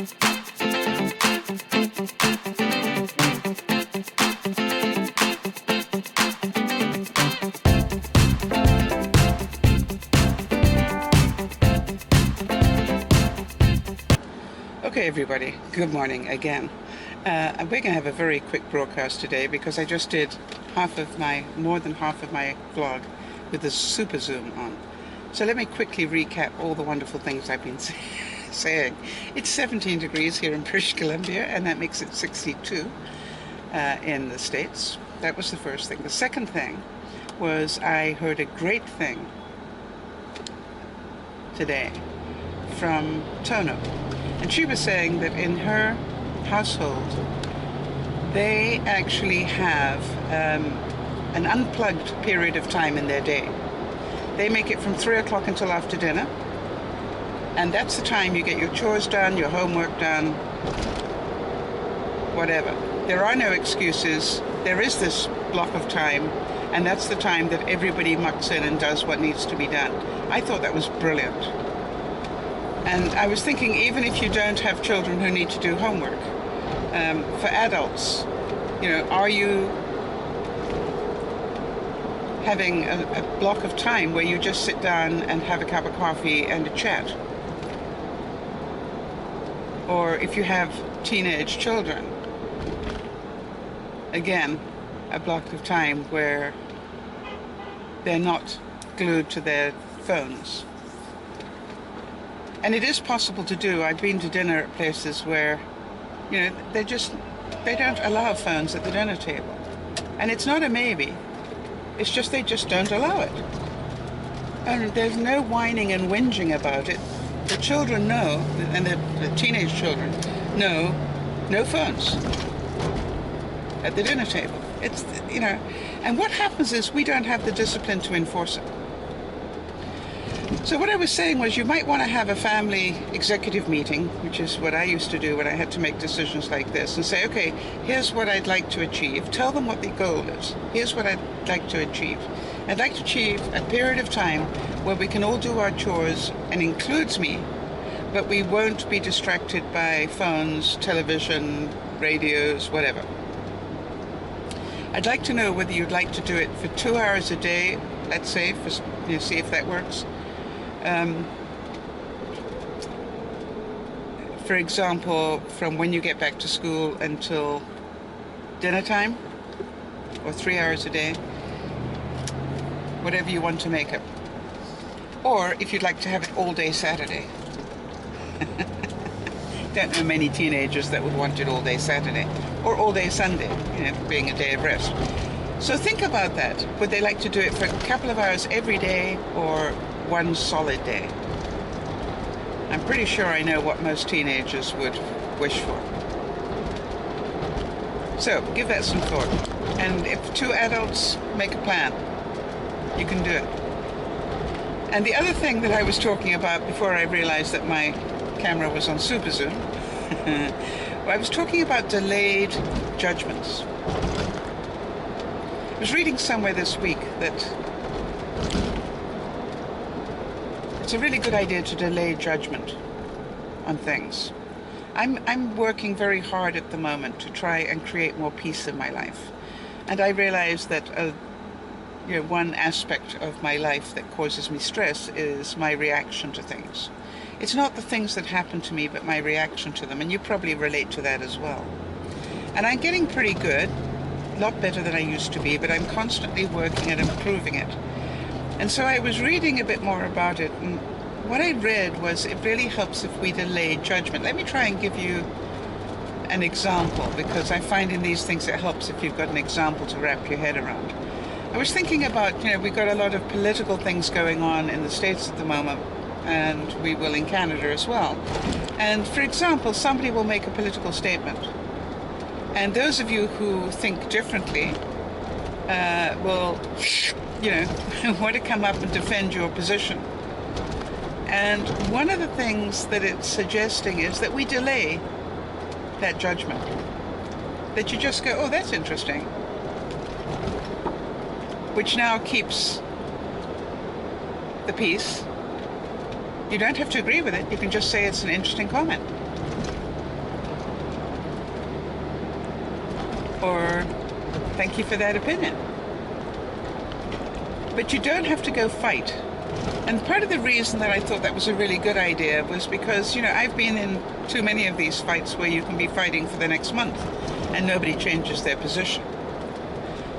Okay, everybody, good morning again. We're going to have a very quick broadcast today because I just did more than half of my vlog with the super zoom on. So let me quickly recap all the wonderful things I've been saying. It's 17 degrees here in British Columbia, and that makes it 62 in the States. That was the first thing. The second thing was I heard a great thing today from Tono. And she was saying that in her household, they actually have an unplugged period of time in their day. They make it from 3 o'clock until after dinner. And that's the time you get your chores done, your homework done, whatever. There are no excuses. There is this block of time, and that's the time that everybody mucks in and does what needs to be done. I thought that was brilliant. And I was thinking, even if you don't have children who need to do homework, for adults, are you having a block of time where you just sit down and have a cup of coffee and a chat? Or if you have teenage children, again, a block of time where they're not glued to their phones. And it is possible to do. I've been to dinner at places where, they don't allow phones at the dinner table. And it's not a maybe. It's just they just don't allow it. And there's no whining and whinging about it. The children know, and the teenage children know, no phones at the dinner table. It's, and what happens is we don't have the discipline to enforce it. So what I was saying was you might want to have a family executive meeting, which is what I used to do when I had to make decisions like this, and say, okay, here's what I'd like to achieve. Tell them what the goal is. Here's what I'd like to achieve. I'd like to achieve a period of time where we can all do our chores, and includes me, but we won't be distracted by phones, television, radios, whatever. I'd like to know whether you'd like to do it for 2 hours a day, let's say, see if that works. For example, from when you get back to school until dinner time, or 3 hours a day, whatever you want to make it. Or if you'd like to have it all day Saturday. Don't know many teenagers that would want it all day Saturday, or all day Sunday, being a day of rest. So think about that. Would they like to do it for a couple of hours every day, or one solid day? I'm pretty sure I know what most teenagers would wish for. So give that some thought. And if 2 adults make a plan, you can do it. And the other thing that I was talking about before I realized that my camera was on super zoom, I was talking about delayed judgments. I was reading somewhere this week that it's a really good idea to delay judgment on things. I'm working very hard at the moment to try and create more peace in my life. And I realize that one aspect of my life that causes me stress is my reaction to things. It's not the things that happen to me, but my reaction to them. And you probably relate to that as well. And I'm getting pretty good, a lot better than I used to be, but I'm constantly working at improving it. And so I was reading a bit more about it, and what I read was it really helps if we delay judgment. Let me try and give you an example, because I find in these things it helps if you've got an example to wrap your head around. I was thinking about, we've got a lot of political things going on in the States at the moment, and we will in Canada as well. And for example, somebody will make a political statement, and those of you who think differently will want to come up and defend your position. And one of the things that it's suggesting is that we delay that judgment. That you just go, oh, that's interesting. Which now keeps the peace. You don't have to agree with it. You can just say it's an interesting comment. or thank you for that opinion. But you don't have to go fight. And part of the reason that I thought that was a really good idea was because, I've been in too many of these fights where you can be fighting for the next month and nobody changes their position.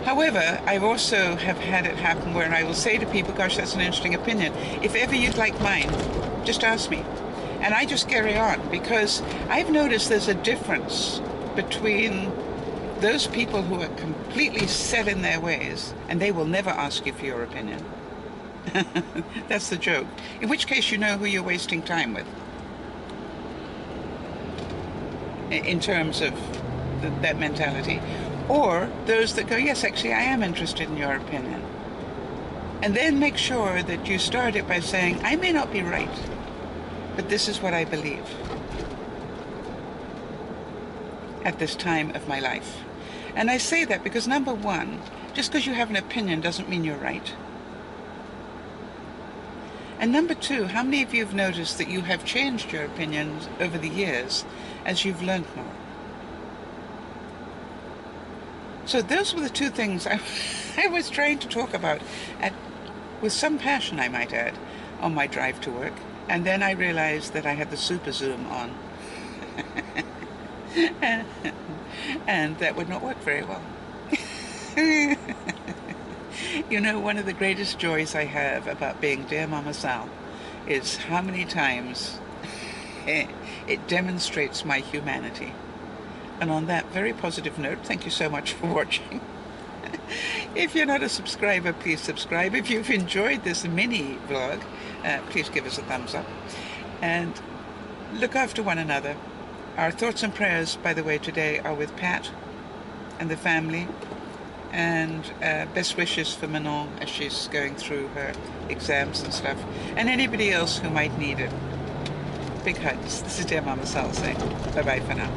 However, I've also have had it happen where I will say to people, gosh, that's an interesting opinion. If ever you'd like mine, just ask me. And I just carry on, because I've noticed there's a difference between those people who are completely set in their ways and they will never ask you for your opinion. That's the joke. In which case you know who you're wasting time with. In terms of that mentality. Or those that go, yes, actually, I am interested in your opinion. And then make sure that you start it by saying, I may not be right, but this is what I believe at this time of my life. And I say that because, number one, just because you have an opinion doesn't mean you're right. And number two, how many of you have noticed that you have changed your opinions over the years as you've learned more? So those were the two things I was trying to talk about, with some passion, I might add, on my drive to work. And then I realized that I had the super zoom on. And that would not work very well. One of the greatest joys I have about being Dear Mama Sal is how many times it demonstrates my humanity. And on that very positive note, thank you so much for watching. If you're not a subscriber, please subscribe. If you've enjoyed this mini vlog, please give us a thumbs up. And look after one another. Our thoughts and prayers, by the way, today are with Pat and the family. And best wishes for Manon as she's going through her exams and stuff. And anybody else who might need it. Big hugs. This is Dear Mama Sal saying bye-bye for now.